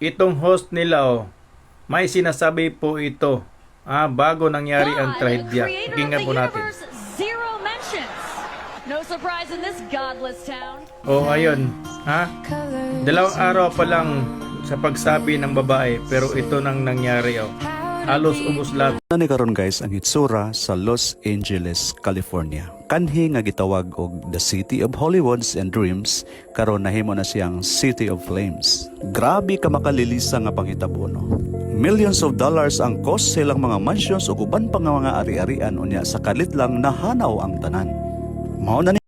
itong host nila may sinasabi po ito bago nangyari ang trahedya. Pakinggan po natin. Zero mentions. No surprise in this godless town. Ayun. Dalawang araw pa lang sa pagsabi ng babae, pero ito nang nangyari. Halos ubos lahat. Ni karon guys ang itsura sa Los Angeles, California. Kanhi nga gitawag og the City of Hollywoods and Dreams, karon nahimo na siyang City of Flames. Grabe ka makalilisa nga panghitabo no. Millions of dollars ang cost silang mga mansions ug uban pa nga mga ari-arian unya sa kalit lang nahanaw ang tanan. Mao na ni